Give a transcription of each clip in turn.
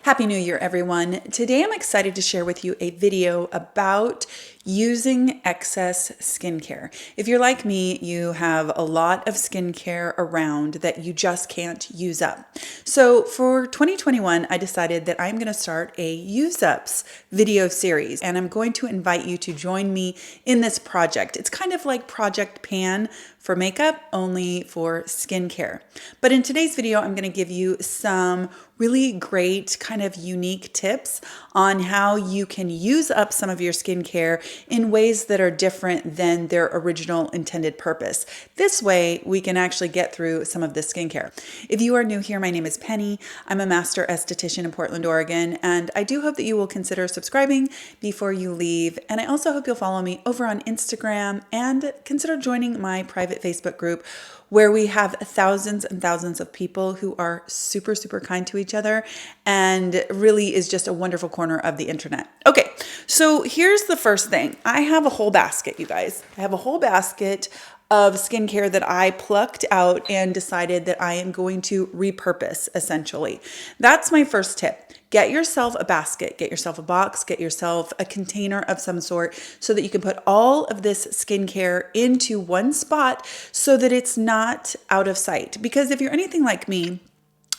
Happy New Year, everyone. Today I'm excited to share with you a video about using excess skincare. If you're like me, you have a lot of skincare around that you just can't use up. So for 2021, I decided that I'm going to start a use ups video series, and I'm going to invite you to join me in this project. It's kind of like Project Pan for makeup, only for skincare. But in today's video, I'm going to give you some really great kind of unique tips on how you can use up some of your skincare in ways that are different than their original intended purpose. This way, we can actually get through some of the skincare. If you are new here, my name is Penny. I'm a master esthetician in Portland, Oregon, and I do hope that you will consider subscribing before you leave. And I also hope you'll follow me over on Instagram and consider joining my private Facebook group, where we have thousands and thousands of people who are super, super kind to each other and really is just a wonderful corner of the internet. Okay, so here's the first thing. I have a whole basket, you guys. I have a whole basket of skincare that I plucked out and decided that I am going to repurpose, essentially. That's my first tip. Get yourself a basket, get yourself a box, get yourself a container of some sort so that you can put all of this skincare into one spot so that it's not out of sight. Because if you're anything like me,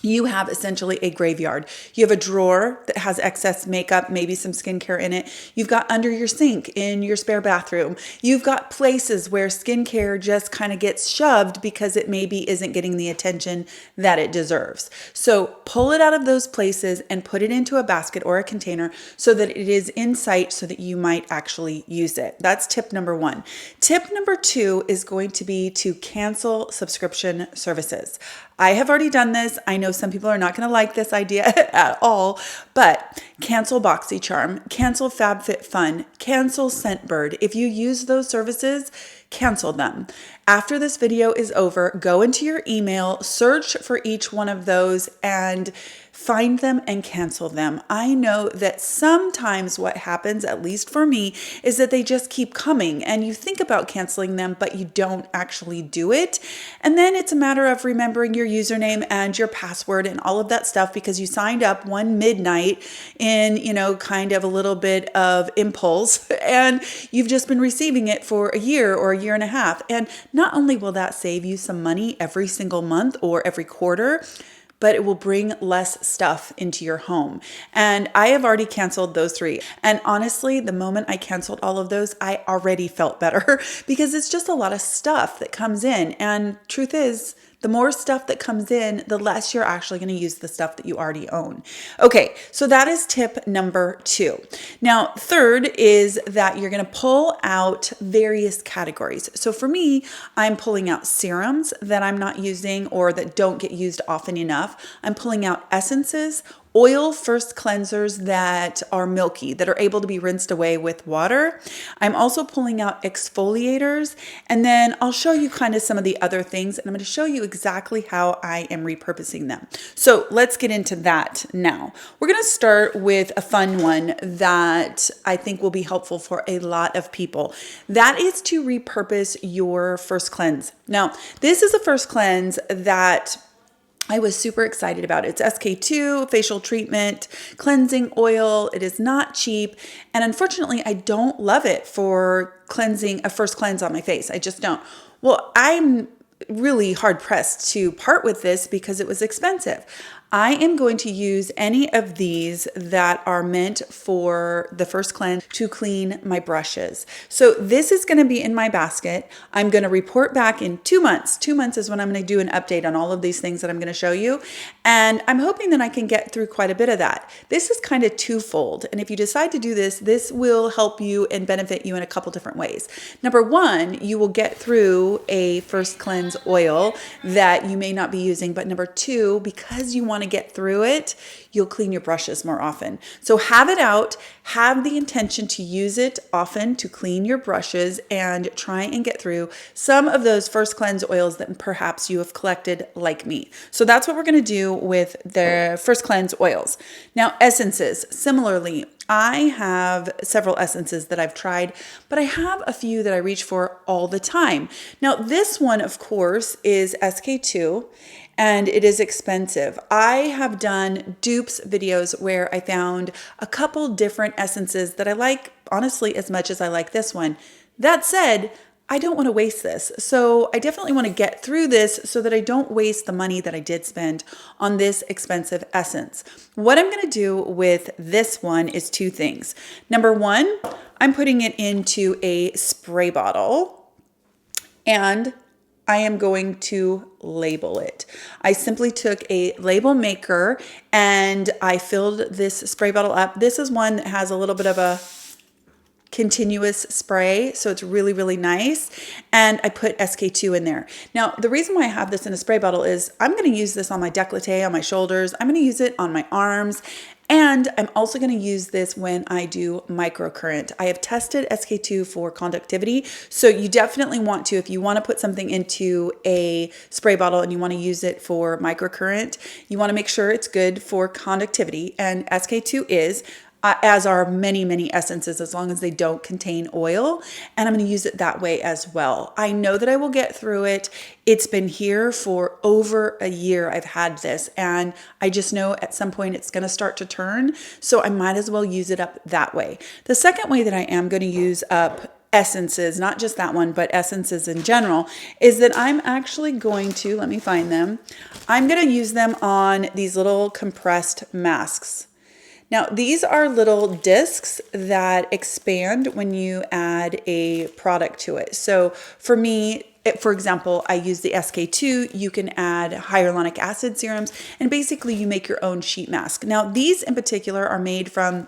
you have essentially a graveyard. You have a drawer that has excess makeup, maybe some skincare in it. You've got under your sink in your spare bathroom. You've got places where skincare just kind of gets shoved because it maybe isn't getting the attention that it deserves. So pull it out of those places and put it into a basket or a container so that it is in sight so that you might actually use it. That's tip number one. Tip number two is going to be to cancel subscription services. I have already done this. I know some people are not going to like this idea at all, but cancel BoxyCharm, cancel FabFitFun, cancel Scentbird. If you use those services, cancel them. After this video is over, go into your email, search for each one of those and find them and cancel them. I know that sometimes what happens, at least for me, is that they just keep coming and you think about canceling them, but you don't actually do it. And then it's a matter of remembering your username and your password and all of that stuff because you signed up one midnight in, kind of a little bit of impulse and you've just been receiving it for a year or a year and a half. And not only will that save you some money every single month or every quarter, but it will bring less stuff into your home. And I have already canceled those three. And honestly, the moment I canceled all of those, I already felt better because it's just a lot of stuff that comes in. And truth is, the more stuff that comes in, the less you're actually going to use the stuff that you already own. Okay, so that is tip number two. Now, third is that you're going to pull out various categories. So for me, I'm pulling out serums that I'm not using or that don't get used often enough. I'm pulling out essences, oil first cleansers that are milky, that are able to be rinsed away with water. I'm also pulling out exfoliators, and then I'll show you kind of some of the other things, and I'm going to show you exactly how I am repurposing them. So let's get into that now. We're going to start with a fun one that I think will be helpful for a lot of people. That is to repurpose your first cleanse. Now, this is a first cleanse that I was super excited about. It's SK2 facial treatment, cleansing oil. It is not cheap. And unfortunately, I don't love it for cleansing a first cleanse on my face. I just don't. Well, I'm really hard pressed to part with this because it was expensive. I am going to use any of these that are meant for the first cleanse to clean my brushes. So this is going to be in my basket. I'm going to report back in 2 months. 2 months is when I'm going to do an update on all of these things that I'm going to show you. And I'm hoping that I can get through quite a bit of that. This is kind of twofold. And if you decide to do this, this will help you and benefit you in a couple different ways. Number one, you will get through a first cleanse oil that you may not be using. But number two, because you want to get through it, you'll clean your brushes more often. So have it out, have the intention to use it often to clean your brushes and try and get through some of those first cleanse oils that perhaps you have collected like me. So that's what we're going to do with the first cleanse oils. Now, essences, similarly, I have several essences that I've tried, but I have a few that I reach for all the time. Now, this one, of course, is SK2. and it is expensive. I have done dupes videos where I found a couple different essences that I like, honestly, as much as I like this one. That said, I don't want to waste this. So I definitely want to get through this so that I don't waste the money that I did spend on this expensive essence. What I'm going to do with this one is two things. Number one, I'm putting it into a spray bottle and I am going to label it. I simply took a label maker and I filled this spray bottle up. This is one that has a little bit of a continuous spray, so it's really, really nice. And I put SK2 in there. Now, the reason why I have this in a spray bottle is I'm going to use this on my décolleté, on my shoulders. I'm going to use it on my arms. And I'm also going to use this when I do microcurrent. I have tested SK2 for conductivity. So you definitely want to, if you want to put something into a spray bottle and you want to use it for microcurrent, you want to make sure it's good for conductivity. And SK2 is, as are many, many essences, as long as they don't contain oil. And I'm going to use it that way as well. I know that I will get through it. It's been here for over a year. I've had this, and I just know at some point it's going to start to turn. So I might as well use it up that way. The second way that I am going to use up essences, not just that one, but essences in general, is that I'm actually going to, let me find them. I'm going to use them on these little compressed masks. Now, these are little discs that expand when you add a product to it. So for me, for example, I use the SK2. You can add hyaluronic acid serums, and basically you make your own sheet mask. Now, these in particular are made from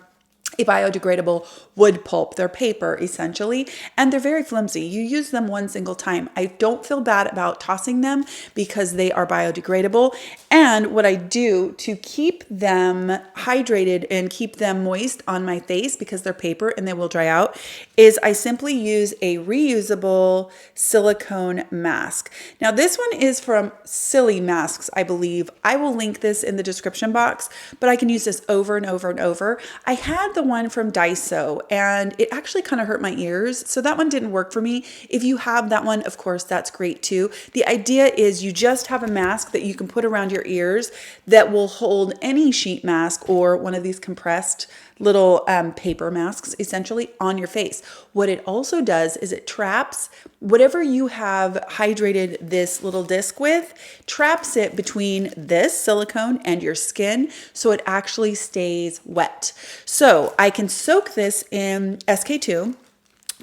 a biodegradable wood pulp. They're paper essentially, and they're very flimsy. You use them one single time. I don't feel bad about tossing them because they are biodegradable. And what I do to keep them hydrated and keep them moist on my face, because they're paper and they will dry out, is I simply use a reusable silicone mask. Now this one is from Silly Masks, I believe. I will link this in the description box, but I can use this over and over and over. I had the one from Daiso and it actually kind of hurt my ears, so that one didn't work for me. If you have that one, of course, that's great too. The idea is you just have a mask that you can put around your ears that will hold any sheet mask or one of these compressed little paper masks essentially on your face. What it also does is it traps whatever you have hydrated this little disc with, traps it between this silicone and your skin, so it actually stays wet. So I can soak this in SK2,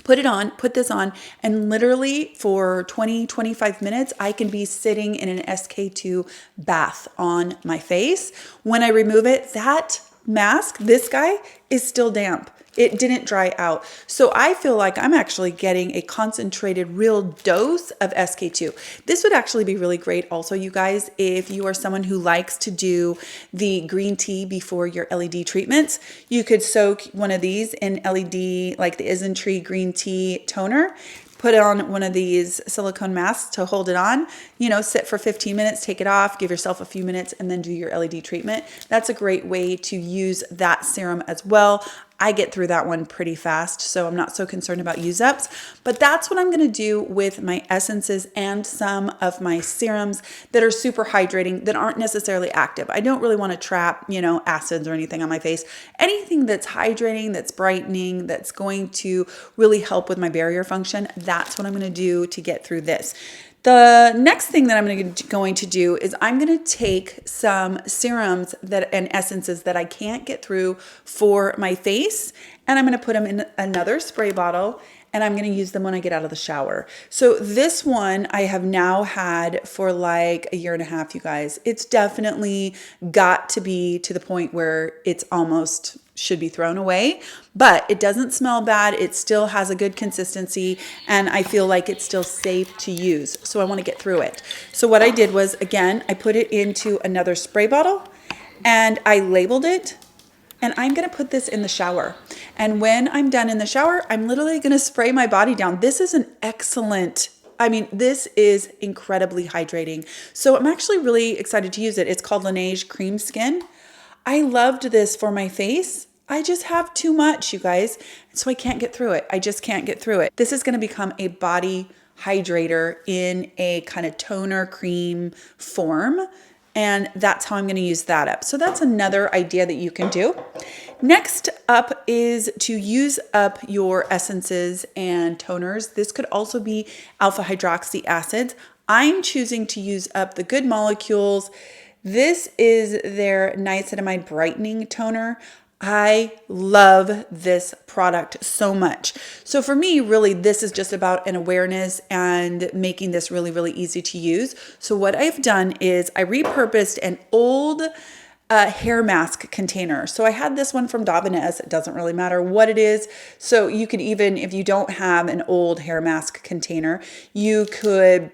put this on, and literally for 20-25 minutes, I can be sitting in an SK2 bath on my face. When I remove it, that mask, this guy, is still damp. It didn't dry out. So I feel like I'm actually getting a concentrated real dose of SK2. This would actually be really great also, you guys, if you are someone who likes to do the green tea before your LED treatments. You could soak one of these in LED, like the Isntree green tea toner, put on one of these silicone masks to hold it on, sit for 15 minutes, take it off, give yourself a few minutes, and then do your LED treatment. That's a great way to use that serum as well. I get through that one pretty fast, so I'm not so concerned about use-ups. But that's what I'm going to do with my essences and some of my serums that are super hydrating, that aren't necessarily active. I don't really want to trap, acids or anything on my face. Anything that's hydrating, that's brightening, that's going to really help with my barrier function, that's what I'm going to do to get through this. The next thing that I'm going to do is I'm going to take some serums and essences that I can't get through for my face, and I'm going to put them in another spray bottle, and I'm going to use them when I get out of the shower. So this one I have now had for like a year and a half, you guys. It's definitely got to be to the point where it's almost should be thrown away, but it doesn't smell bad. It still has a good consistency, and I feel like it's still safe to use. So I want to get through it. So what I did was, again, I put it into another spray bottle and I labeled it, and I'm going to put this in the shower. And when I'm done in the shower, I'm literally going to spray my body down. This is an excellent, this is incredibly hydrating. So I'm actually really excited to use it. It's called Laneige Cream Skin. I loved this for my face. I just have too much, you guys, so I can't get through it. I just can't get through it. This is going to become a body hydrator in a kind of toner cream form. And that's how I'm going to use that up. So that's another idea that you can do. Next up is to use up your essences and toners. This could also be alpha hydroxy acids. I'm choosing to use up the Good Molecules. This is their niacinamide brightening toner. I love this product so much. So for me, really, this is just about an awareness and making this really, really easy to use. So what I've done is I repurposed an old hair mask container. So I had this one from Davines. It doesn't really matter what it is. So you could even, if you don't have an old hair mask container, you could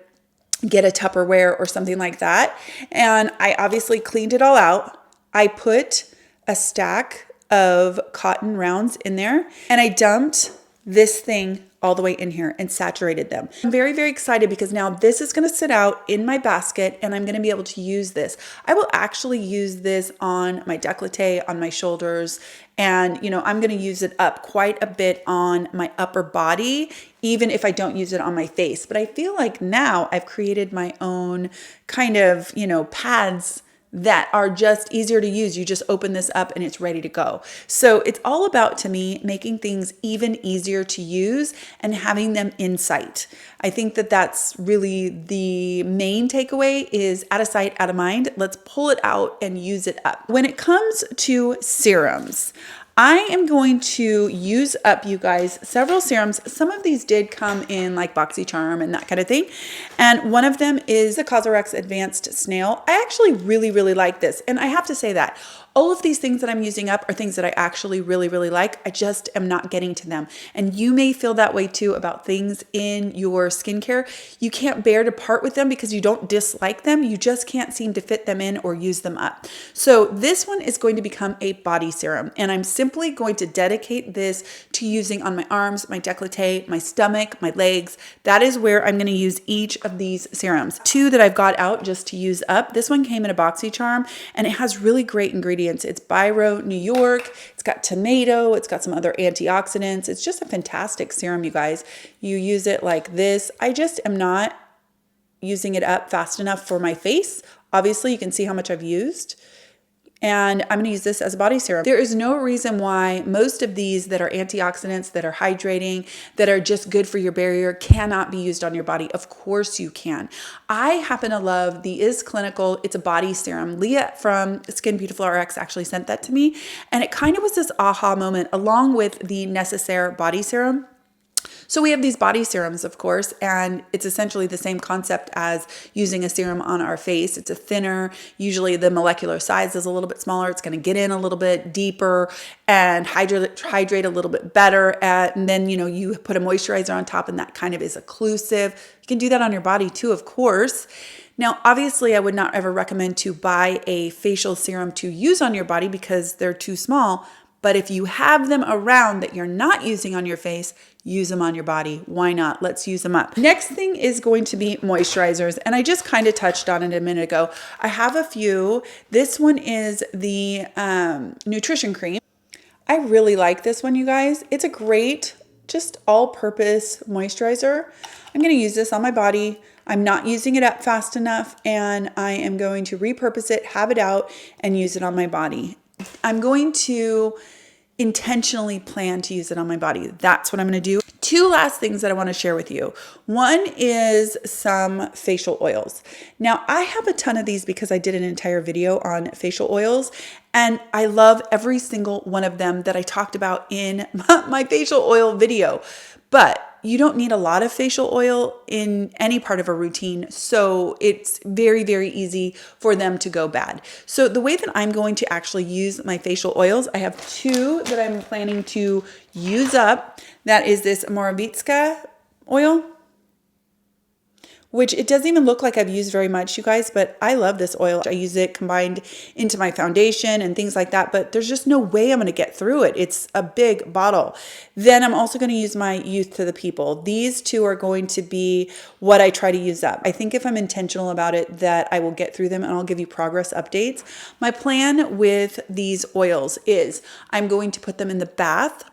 get a Tupperware or something like that. And I obviously cleaned it all out. I put a stack of cotton rounds in there and I dumped this thing all the way in here and saturated them. I'm very, very excited because now this is going to sit out in my basket and I'm going to be able to use this. I will actually use this on my décolleté, on my shoulders, and I'm going to use it up quite a bit on my upper body, even if I don't use it on my face. But I feel like now I've created my own kind of, pads that are just easier to use. You just open this up and it's ready to go. So it's all about, to me, making things even easier to use and having them in sight. I think that that's really the main takeaway is out of sight, out of mind. Let's pull it out and use it up. When it comes to serums, I am going to use up, you guys, several serums. Some of these did come in like BoxyCharm and that kind of thing. And one of them is the Cosrx Advanced Snail. I actually really, really like this. And I have to say that all of these things that I'm using up are things that I actually really, really like. I just am not getting to them. And you may feel that way too about things in your skincare. You can't bear to part with them because you don't dislike them. You just can't seem to fit them in or use them up. So this one is going to become a body serum. And I'm simply going to dedicate this to using on my arms, my décolleté, my stomach, my legs. That is where I'm going to use each of these serums. Two that I've got out just to use up. This one came in a BoxyCharm and it has really great ingredients. It's Biro New York. It's got tomato. It's got some other antioxidants. It's just a fantastic serum, you guys. You use it like this. I just am not using it up fast enough for my face. Obviously, you can see how much I've used. And I'm going to use this as a body serum. There is no reason why most of these that are antioxidants, that are hydrating, that are just good for your barrier cannot be used on your body. Of course you can. I happen to love the Is Clinical. It's a body serum. Leah from Skin Beautiful RX actually sent that to me. And it kind of was this aha moment along with the Necessaire body serum. So we have these body serums, of course, and it's essentially the same concept as using a serum on our face. It's a thinner, usually the molecular size is a little bit smaller. It's going to get in a little bit deeper and hydrate a little bit better. And then, you put a moisturizer on top and that kind of is occlusive. You can do that on your body too, of course. Now, obviously, I would not ever recommend to buy a facial serum to use on your body because they're too small. But if you have them around that you're not using on your face, use them on your body. Why not? Let's use them up. Next thing is going to be moisturizers. And I just kind of touched on it a minute ago. I have a few. This one is the nutrition cream. I really like this one, you guys. It's a great, just all-purpose moisturizer. I'm going to use this on my body. I'm not using it up fast enough, and I am going to repurpose it, have it out, and use it on my body. I'm going to intentionally plan to use it on my body. That's what I'm going to do. Two last things that I want to share with you. One is some facial oils. Now, I have a ton of these because I did an entire video on facial oils, and I love every single one of them that I talked about in my facial oil video. But you don't need a lot of facial oil in any part of a routine, so it's very, very easy for them to go bad. So the way that I'm going to actually use my facial oils, I have two that I'm planning to use up. That is this Moravitska oil, which it doesn't even look like I've used very much, you guys, but I love this oil. I use it combined into my foundation and things like that, but there's just no way I'm going to get through it. It's a big bottle. Then I'm also going to use my Youth to the People. These two are going to be what I try to use up. I think if I'm intentional about it, that I will get through them and I'll give you progress updates. My plan with these oils is I'm going to put them in the bath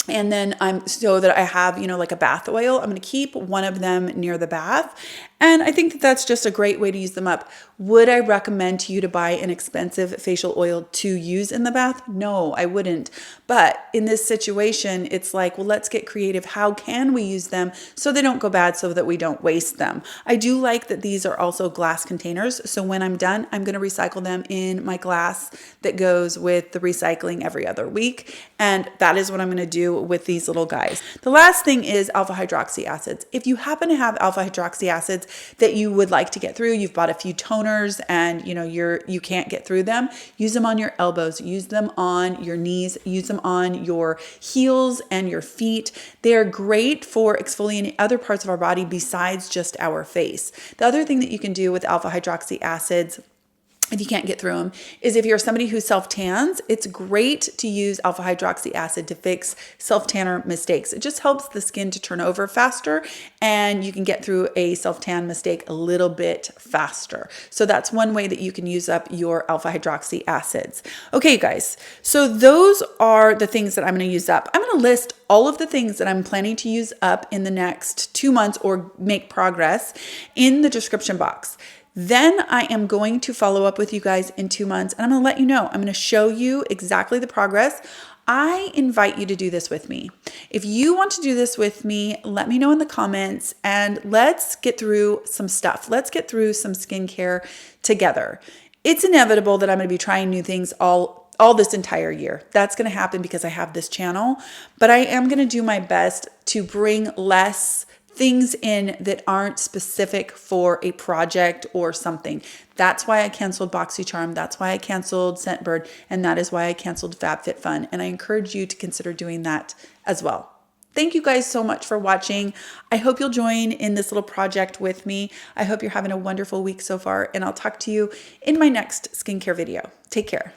And then so that I have, like a bath oil, I'm going to keep one of them near the bath. And I think that that's just a great way to use them up. Would I recommend to you to buy an expensive facial oil to use in the bath? No, I wouldn't. But in this situation, it's like, well, let's get creative. How can we use them so they don't go bad, so that we don't waste them? I do like that these are also glass containers. So when I'm done, I'm going to recycle them in my glass that goes with the recycling every other week. And that is what I'm going to do with these little guys. The last thing is alpha hydroxy acids. If you happen to have alpha hydroxy acids that you would like to get through, you've bought a few toners and you can't get through them, use them on your elbows, use them on your knees, use them on your heels and your feet. They are great for exfoliating other parts of our body besides just our face. The other thing that you can do with alpha hydroxy acids, if you can't get through them, is if you're somebody who self-tans, it's great to use alpha hydroxy acid to fix self-tanner mistakes. It just helps the skin to turn over faster, and you can get through a self-tan mistake a little bit faster. So that's one way that you can use up your alpha hydroxy acids. Okay, guys, so those are the things that I'm going to use up. I'm going to list all of the things that I'm planning to use up in the next 2 months or make progress in the description box. Then I am going to follow up with you guys in 2 months, and I'm going to let you know. I'm going to show you exactly the progress. I invite you to do this with me. If you want to do this with me, let me know in the comments, and let's get through some stuff. Let's get through some skincare together. It's inevitable that I'm going to be trying new things all this entire year. That's going to happen because I have this channel, but I am going to do my best to bring less things in that aren't specific for a project or something. That's why I canceled BoxyCharm. That's why I canceled Scentbird. And that is why I canceled FabFitFun. And I encourage you to consider doing that as well. Thank you guys so much for watching. I hope you'll join in this little project with me. I hope you're having a wonderful week so far, and I'll talk to you in my next skincare video. Take care.